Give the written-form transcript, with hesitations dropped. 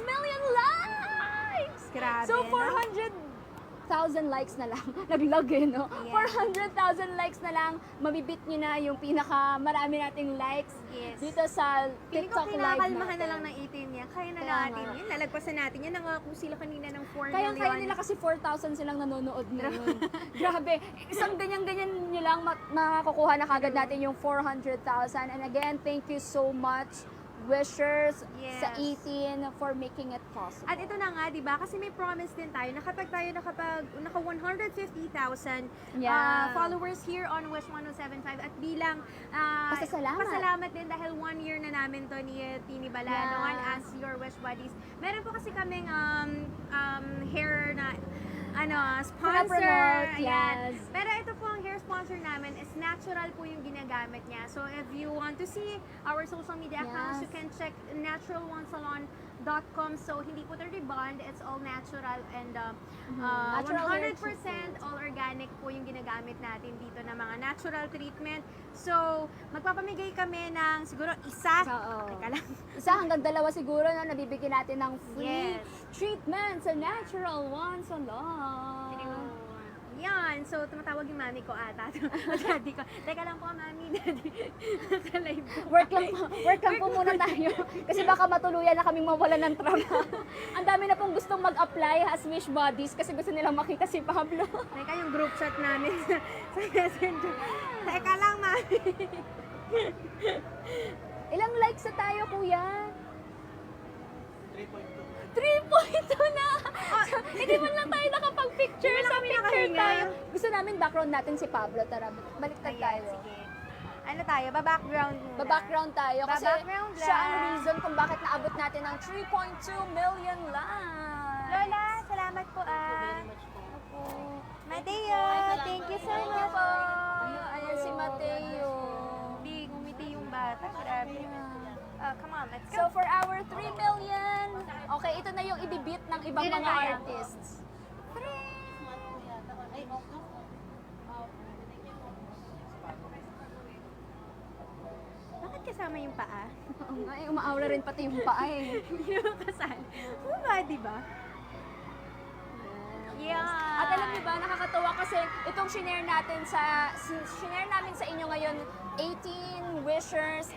million likes! Grabe, So, no? 400,000 likes na lang. Naglag eh, no? Yeah. 400,000 likes na lang, mabibit nyo na yung pinaka marami nating likes Yes. dito sa Feeling ko TikTok live kinakalmahan na natin. lang ng 18 yan. Kaya na Kaya natin nga. yun. Nalagpasan natin yan. Nangako sila kanina ng 4 Kaya million. nila kasi 4,000 silang nanonood ngayon. Grabe. Isang ganyan-ganyan nyo lang makakukuha na kagad natin yung 400,000. And again, thank you so much, Wishers sa Yes. 18 for making it possible. At ito na nga, di ba? Kasi may promise din tayo na kapag naka 150,000 Yeah. followers here on Wish 1075 at bilang Pasasalamat. din dahil 1 year na namin to ni Tini Balanoan Yeah. as your Wish Buddies. Meron po kasi kaming hair na sponsor. Pinapromote, Ayan. yes. Pero ito po ang hair sponsor namin is natural po yung ginagamit niya. So if you want to see our social media accounts, Yes. you can check naturalonesalon.com. So hindi po ito rebond, it's all natural and Natural hair 100% all organic po yung ginagamit natin dito na mga natural treatment. So magpapamigay kami ng siguro isa. Oo. Teka lang. Isa hanggang dalawa siguro na nabibigyan natin ng free Yes. treatment sa Natural One Salon. Yan. So, tumatawag yung mami ko ata. Daddy ko. Teka lang po, mami, daddy. Naka-live po. Work lang po muna tayo. Kasi baka matuluyan na kaming mawalan ng trabaho. Ang dami na pong gustong mag-apply as Wish Buddies kasi gusto nilang makita si Pablo. Teka, yung group chat namin sa messenger. Teka lang, mami. Ilang likes na tayo, kuya? 3.2 na! Hindi man lang tayo nakapag-picture Hindi man sa kami picture nakahinga. tayo. Gusto namin background natin si Pablo. Tara, baliktad Ayan, tayo. sige. Ano tayo? Ba-background muna. Ba-background tayo kasi Ba-background siya ang lang. reason kung bakit naabot natin ng 3.2 million likes. Lola, salamat po Opo. Mateo, thank you so Thank you much. po. Ayan si Mateo. Hindi, ngumiti yung bata. Grabe. Come on, let's So go. for our 3 million, okay, ito na yung ibibit ng ibang Yun na mga tayo. artists. Bakit kasama yung paa? Oo nga, umaaura rin pati yung paa eh. Hindi naman kasali. Ba, di ba? Yeah. At alam niyo ba, nakakatawa kasi itong shinare namin sa inyo ngayon, 18 wishers.